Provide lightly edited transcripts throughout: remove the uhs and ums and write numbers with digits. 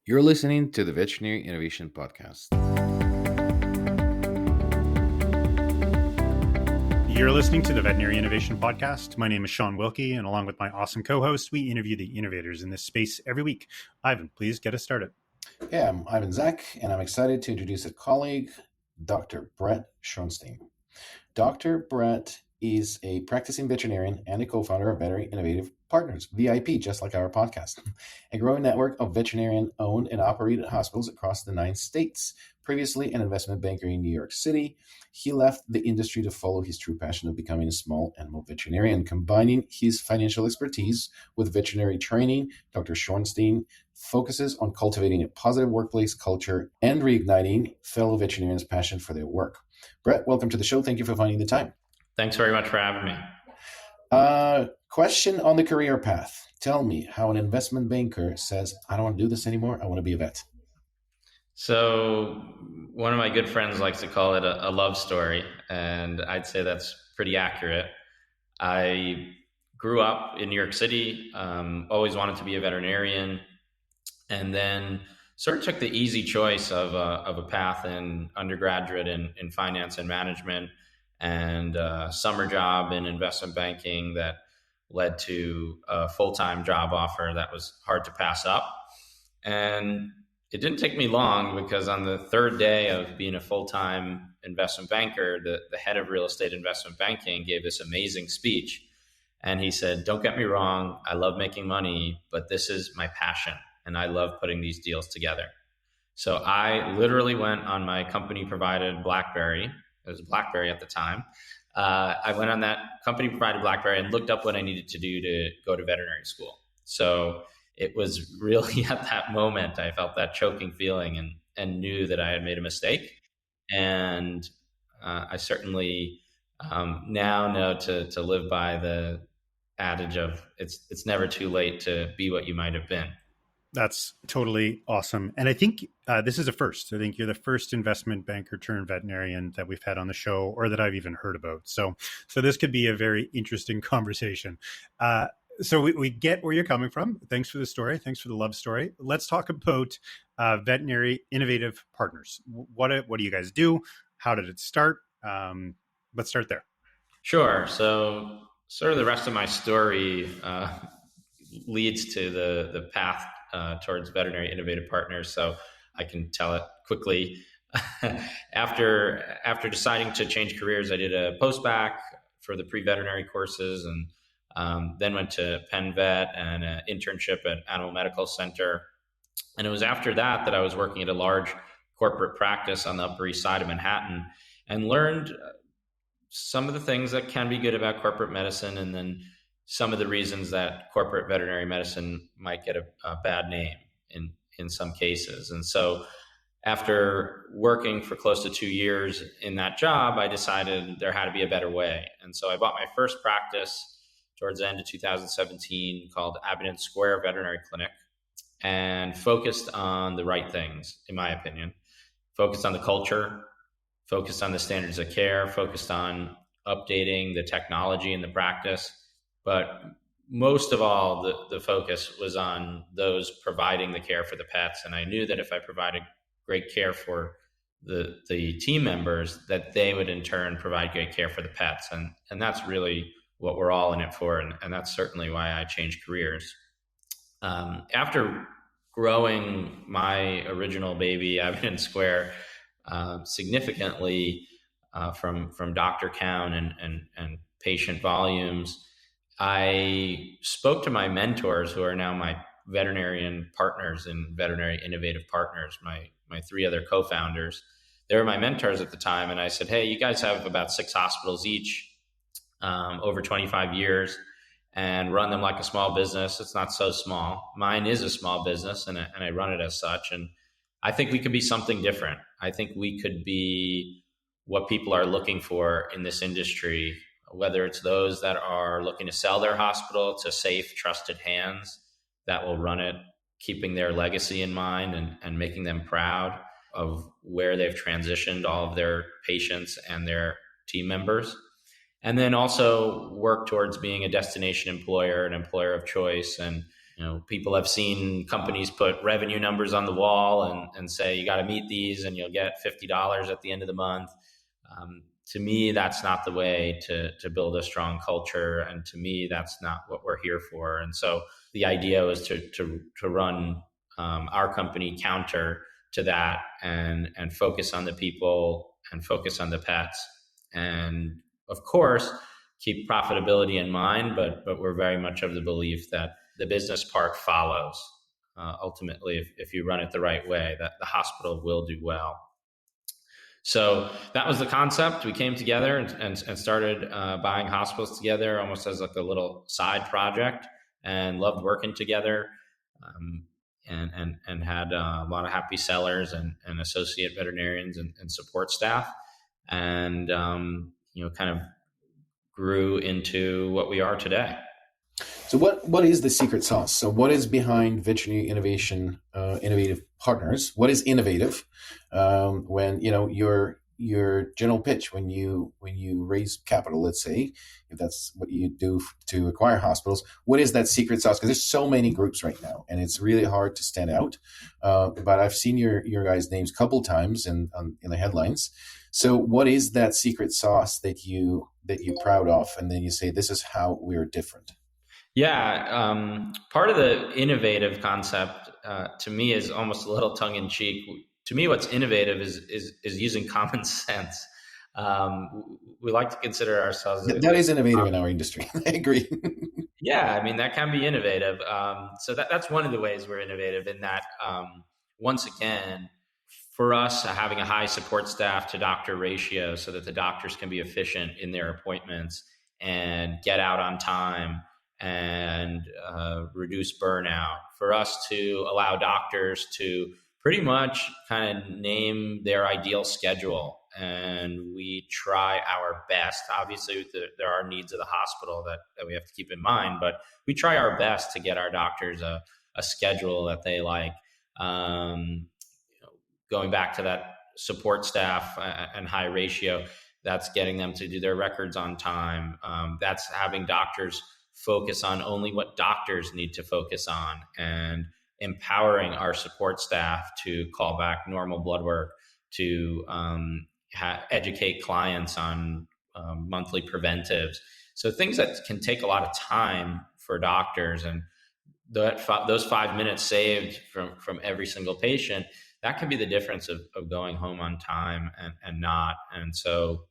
You're listening to the Veterinary Innovation Podcast. You're listening to the Veterinary Innovation Podcast. My name is Shawn Wilkie, and along with my awesome co-host, we interview the innovators in this space every week. Ivan, please get us started. Yeah, I'm Ivan Zach, and I'm excited to introduce a colleague, Dr. Brett Shorenstein. Dr. Brett is a practicing veterinarian and a co-founder of Veterinary Innovative Partners, VIP, just like our podcast, a growing network of veterinarian-owned and operated hospitals across the 9 states. Previously an investment banker in New York City, he left the industry to follow his true passion of becoming a small animal veterinarian. Combining his financial expertise with veterinary training, Dr. Shorenstein focuses on cultivating a positive workplace culture and reigniting fellow veterinarians' passion for their work. Brett, welcome to the show. Thank you for finding the time. Thanks very much for having me. Question on the career path. Tell me how an investment banker says, I don't want to do this anymore. I want to be a vet. So one of my good friends likes to call it a love story, and I'd say that's pretty accurate. I grew up in New York City, always wanted to be a veterinarian, and then sort of took the easy choice of a path in undergraduate in finance and management, and a summer job in investment banking that led to a full-time job offer that was hard to pass up. And it didn't take me long, because on the third day of being a full-time investment banker, the head of real estate investment banking gave this amazing speech. And he said, don't get me wrong, I love making money, but this is my passion, and I love putting these deals together. So I literally went on my company-provided BlackBerry. It was a BlackBerry at the time. I went on that company-provided BlackBerry and looked up what I needed to do to go to veterinary school. So it was really at that moment I felt that choking feeling and knew that I had made a mistake. And I certainly now know to live by the adage of it's never too late to be what you might have been. That's totally awesome. And I think this is a first. I think you're the first investment banker turned veterinarian that we've had on the show, or that I've even heard about. So this could be a very interesting conversation. So we get where you're coming from. Thanks for the story. Thanks for the love story. Let's talk about Veterinary Innovative Partners. What do you guys do? How did it start? Let's start there. Sure. So sort of the rest of my story leads to the path towards Veterinary Innovative Partners. So I can tell it quickly. After deciding to change careers, I did a post-bac for the pre-veterinary courses, and then went to Penn Vet and an internship at Animal Medical Center. And it was after that I was working at a large corporate practice on the Upper East Side of Manhattan, and learned some of the things that can be good about corporate medicine, and then some of the reasons that corporate veterinary medicine might get a bad name in some cases. And so after working for close to 2 years in that job, I decided there had to be a better way. And so I bought my first practice towards the end of 2017 called Abingdon Square Veterinary Clinic, and focused on the right things, in my opinion. Focused on the culture, focused on the standards of care, focused on updating the technology in the practice. But most of all, the focus was on those providing the care for the pets. And I knew that if I provided great care for the team members, that they would in turn provide great care for the pets. And that's really what we're all in it for. And that's certainly why I changed careers. After growing my original baby, Abingdon Square, significantly from doctor count and patient volumes, I spoke to my mentors, who are now my veterinarian partners in Veterinary Innovative Partners, my 3 other co-founders. They were my mentors at the time. And I said, hey, you guys have about 6 hospitals each, over 25 years, and run them like a small business. It's not so small. Mine is a small business, and I run it as such. And I think we could be something different. I think we could be what people are looking for in this industry, whether it's those that are looking to sell their hospital to safe, trusted hands that will run it, keeping their legacy in mind and making them proud of where they've transitioned all of their patients and their team members. And then also work towards being a destination employer, an employer of choice, and People have seen companies put revenue numbers on the wall and say, you got to meet these and you'll get $50 at the end of the month. To me, that's not the way to build a strong culture. And to me, that's not what we're here for. And so the idea was to run our company counter to that and focus on the people and focus on the pets. And of course, keep profitability in mind, but we're very much of the belief that the business part follows. Ultimately, if you run it the right way, that the hospital will do well. So that was the concept. We came together and started buying hospitals together almost as like a little side project, and loved working together, and had a lot of happy sellers and associate veterinarians and support staff, and kind of grew into what we are today. So what is the secret sauce? So what is behind Veterinary Innovative Partners? What is innovative? When your general pitch when you raise capital, let's say, if that's what you do to acquire hospitals, what is that secret sauce? Because there's so many groups right now, and it's really hard to stand out. But I've seen your guys' names a couple times in the headlines. So what is that secret sauce that you're proud of, and then you say this is how we're different? Yeah, part of the innovative concept to me is almost a little tongue in cheek. To me, what's innovative is using common sense. We like to consider ourselves that is innovative in our industry. I agree. Yeah, I mean that can be innovative. So that's one of the ways we're innovative in that. Once again, for us, having a high support staff to doctor ratio so that the doctors can be efficient in their appointments and get out on time and reduce burnout. For us to allow doctors to pretty much kind of name their ideal schedule, and we try our best. Obviously, there are needs of the hospital that we have to keep in mind, but we try our best to get our doctors a schedule that they like. Going back to that support staff and high ratio, that's getting them to do their records on time. That's having doctors focus on only what doctors need to focus on, and empowering our support staff to call back normal blood work, to educate clients on monthly preventives. So things that can take a lot of time for doctors, and those 5 minutes saved from every single patient, that can be the difference of going home on time and not. And so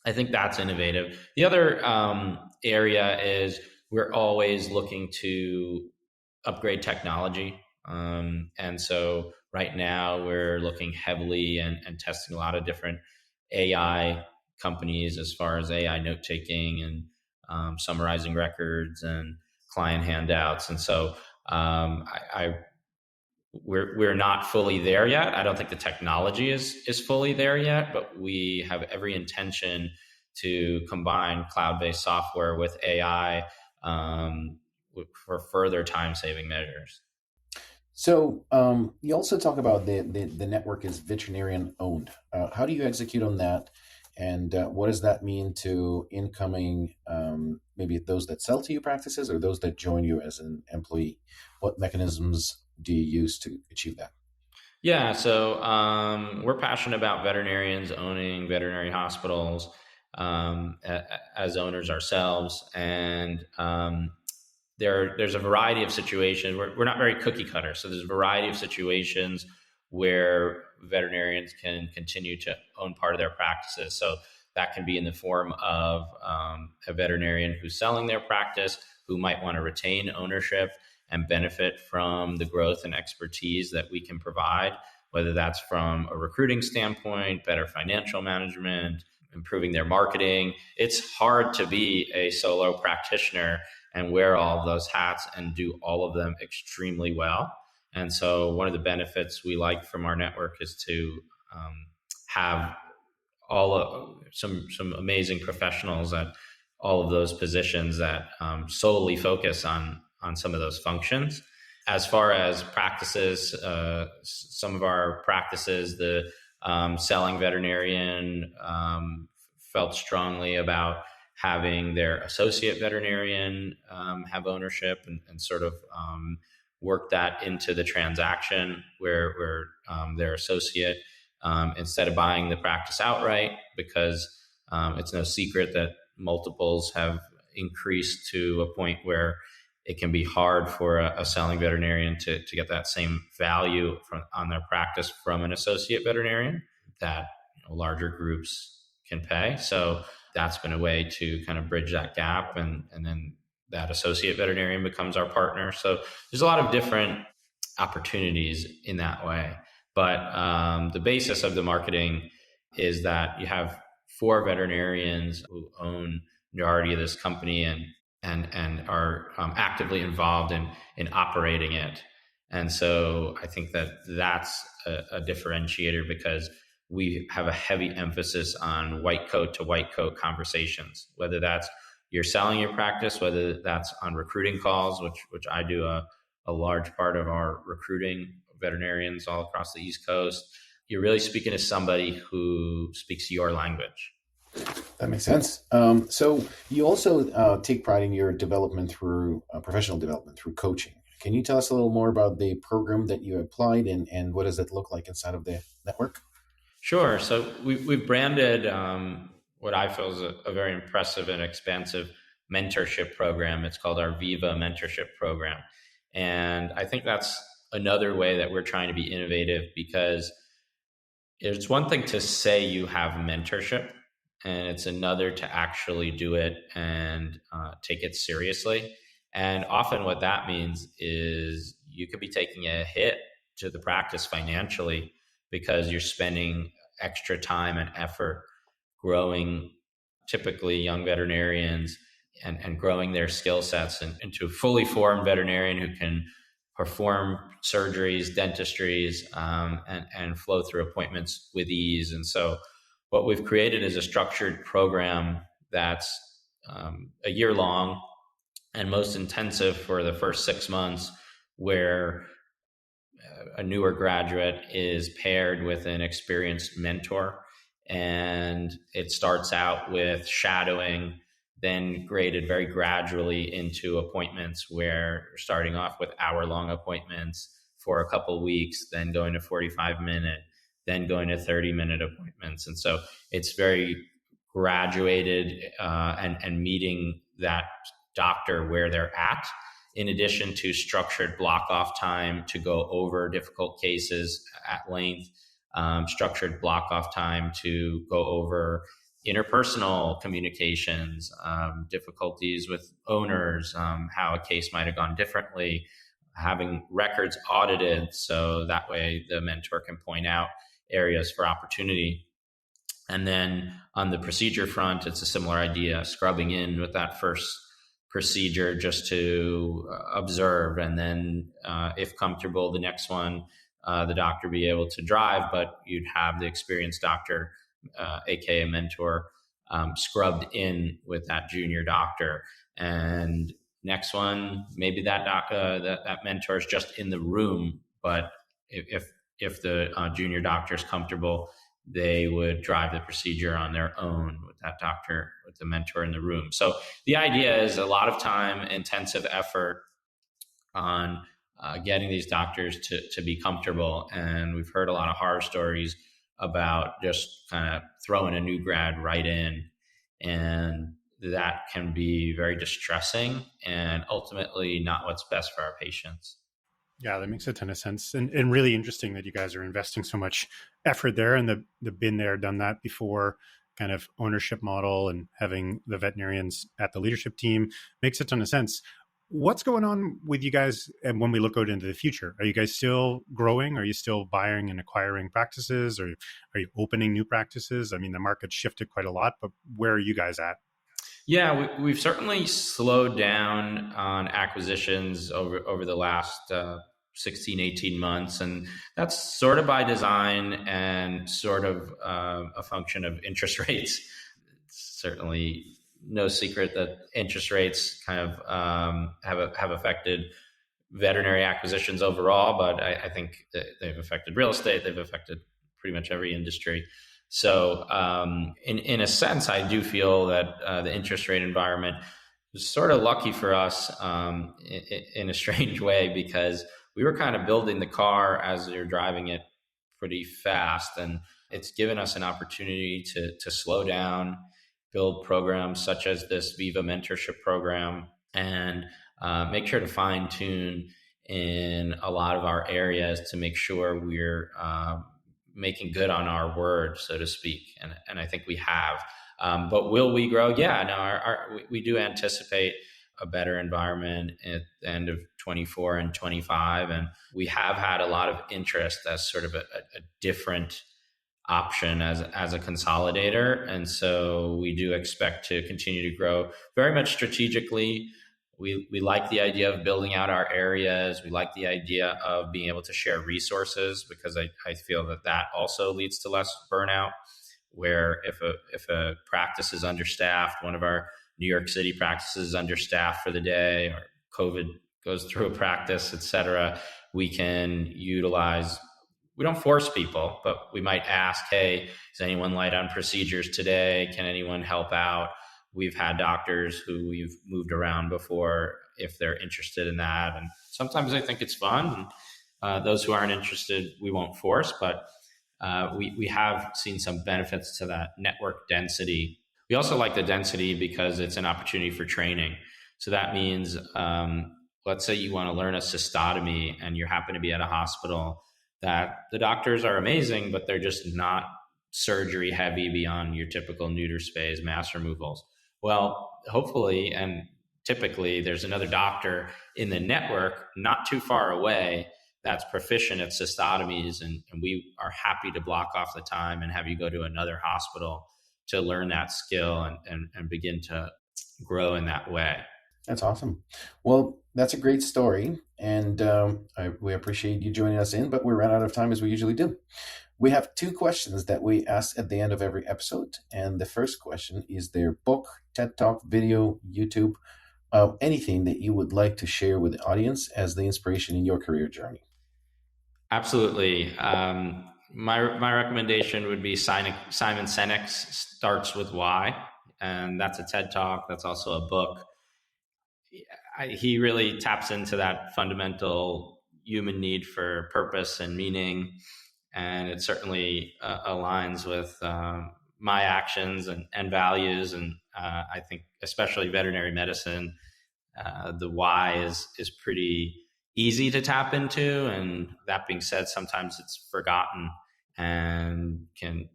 I think that's innovative. The other area is we're always looking to upgrade technology. And so right now we're looking heavily and testing a lot of different AI companies as far as AI note-taking and summarizing records and client handouts. And so we're not fully there yet. I don't think the technology is fully there yet, but we have every intention to combine cloud-based software with AI for further time-saving measures. So you also talk about the network is veterinarian-owned. How do you execute on that? And what does that mean to incoming, maybe those that sell to you practices or those that join you as an employee? What mechanisms do you use to achieve that? Yeah, so we're passionate about veterinarians owning veterinary hospitals as owners ourselves. And there's a variety of situations. We're not very cookie cutter. So there's a variety of situations where veterinarians can continue to own part of their practices. So that can be in the form of a veterinarian who's selling their practice, who might want to retain ownership and benefit from the growth and expertise that we can provide, whether that's from a recruiting standpoint, better financial management, improving their marketing. It's hard to be a solo practitioner and wear all of those hats and do all of them extremely well. And so one of the benefits we like from our network is to have some amazing professionals at all of those positions that solely focus on some of those functions. As far as practices, some of our practices, the selling veterinarian felt strongly about having their associate veterinarian have ownership and sort of work that into the transaction where their associate, instead of buying the practice outright, because it's no secret that multiples have increased to a point where it can be hard for a selling veterinarian to get that same value on their practice from an associate veterinarian that larger groups can pay. So that's been a way to kind of bridge that gap, and then that associate veterinarian becomes our partner. So there's a lot of different opportunities in that way. But the basis of the marketing is that you have 4 veterinarians who own majority of this company and are actively involved in operating it. And so I think that that's a differentiator, because we have a heavy emphasis on white coat to white coat conversations, whether that's you're selling your practice, whether that's on recruiting calls, which I do a large part of our recruiting veterinarians all across the East Coast. You're really speaking to somebody who speaks your language. That makes sense. So you also take pride in your development through professional development through coaching. Can you tell us a little more about the program that you applied and what does it look like inside of the network? Sure. So we've branded what I feel is a very impressive and expansive mentorship program. It's called our Viva mentorship program. And I think that's another way that we're trying to be innovative, because it's one thing to say you have mentorship, and it's another to actually do it and take it seriously. And often what that means is you could be taking a hit to the practice financially because you're spending extra time and effort growing typically young veterinarians and growing their skill sets into a fully formed veterinarian who can perform surgeries, dentistries, and flow through appointments with ease. And so what we've created is a structured program that's a year long and most intensive for the first 6 months, where a newer graduate is paired with an experienced mentor. And it starts out with shadowing, then graded very gradually into appointments where you're starting off with hour-long appointments for a couple of weeks, then going to 45-minute, then going to 30-minute appointments. And so it's very graduated and meeting that doctor where they're at, in addition to structured block-off time to go over difficult cases at length, structured block-off time to go over interpersonal communications, difficulties with owners, how a case might have gone differently, having records audited so that way the mentor can point out areas for opportunity. And then on the procedure front, it's a similar idea, scrubbing in with that first procedure just to observe, and then if comfortable, the next one, the doctor be able to drive, but you'd have the experienced doctor, aka mentor, scrubbed in with that junior doctor. And next one, maybe that mentor is just in the room, but if the junior doctor is comfortable, they would drive the procedure on their own with that doctor, with the mentor in the room. So the idea is a lot of time, intensive effort on getting these doctors to be comfortable. And we've heard a lot of horror stories about just kind of throwing a new grad right in. And that can be very distressing and ultimately not what's best for our patients. Yeah, that makes a ton of sense. And really interesting that you guys are investing so much effort there, and the been there, done that before kind of ownership model and having the veterinarians at the leadership team makes a ton of sense. What's going on with you guys? And when we look out into the future, are you guys still growing? Are you still buying and acquiring practices? Or are you opening new practices? I mean, the market's shifted quite a lot, but where are you guys at? Yeah, we've certainly slowed down on acquisitions over the last 16, 18 months. And that's sort of by design and sort of a function of interest rates. It's certainly no secret that interest rates kind of have affected veterinary acquisitions overall, but I think that they've affected real estate. They've affected pretty much every industry. So in a sense, I do feel that the interest rate environment was sort of lucky for us in a strange way, because we were kind of building the car as we were driving it pretty fast. And it's given us an opportunity to slow down, build programs such as this Viva mentorship program, and make sure to fine tune in a lot of our areas to make sure we're making good on our word, so to speak. And I think we have. But will we grow? Yeah, no, we do anticipate a better environment at the end of 24 and 25. And we have had a lot of interest as sort of a different option as a consolidator. And so we do expect to continue to grow very much strategically. We like the idea of building out our areas. We like the idea of being able to share resources, because I feel that also leads to less burnout, where if a practice is understaffed, one of our New York City practices is understaffed for the day, or COVID goes through a practice, et cetera, we can utilize, we don't force people, but we might ask, hey, is anyone light on procedures today? Can anyone help out? We've had doctors who we've moved around before if they're interested in that. And sometimes I think it's fun. And, those who aren't interested, we won't force, but we have seen some benefits to that network density. We also like the density because it's an opportunity for training. So that means, let's say you want to learn a cystotomy and you happen to be at a hospital that the doctors are amazing, but they're just not surgery heavy beyond your typical neuter spays, mass removals. Well, hopefully, and typically, there's another doctor in the network not too far away that's proficient at cystotomies, and we are happy to block off the time and have you go to another hospital to learn that skill and begin to grow in that way. That's awesome. Well, that's a great story, and we appreciate you joining us in, but we ran out of time as we usually do. We have two questions that we ask at the end of every episode, and the first question is their book, TED Talk, video, YouTube, anything that you would like to share with the audience as the inspiration in your career journey. Absolutely. My recommendation would be Simon Sinek's Starts With Why, and that's a TED Talk. That's also a book. He really taps into that fundamental human need for purpose and meaning, and it certainly aligns with my actions and values. And I think especially veterinary medicine, the why is pretty easy to tap into. And that being said, sometimes it's forgotten, and can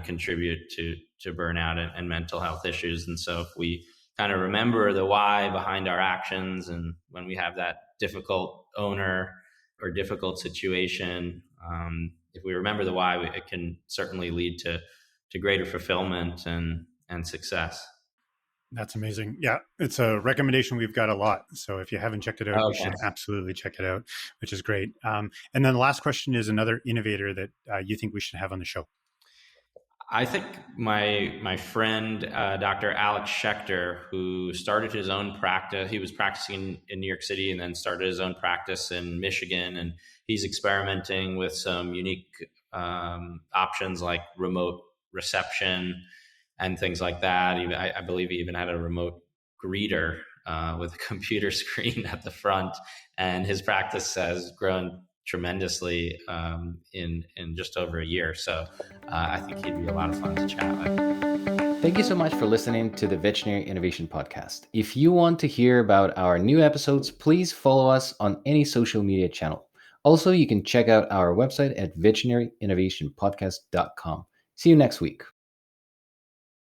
contribute to burnout and mental health issues. And so if we kind of remember the why behind our actions, and when we have that difficult owner or difficult situation, if we remember the why, it can certainly lead to greater fulfillment and success. That's amazing. Yeah, it's a recommendation we've got a lot. So if you haven't checked it out, you should absolutely check it out, which is great. And then the last question is another innovator that you think we should have on the show. I think my friend, Dr. Alex Schechter, who started his own practice, he was practicing in New York City and then started his own practice in Michigan. And he's experimenting with some unique options like remote reception and things like that. I believe he even had a remote greeter with a computer screen at the front. And his practice has grown tremendously in just over a year. So I think he'd be a lot of fun to chat with. Thank you so much for listening to the Veterinary Innovation Podcast. If you want to hear about our new episodes, please follow us on any social media channel. Also, you can check out our website at veterinarynnovationpodcast.com. See you next week.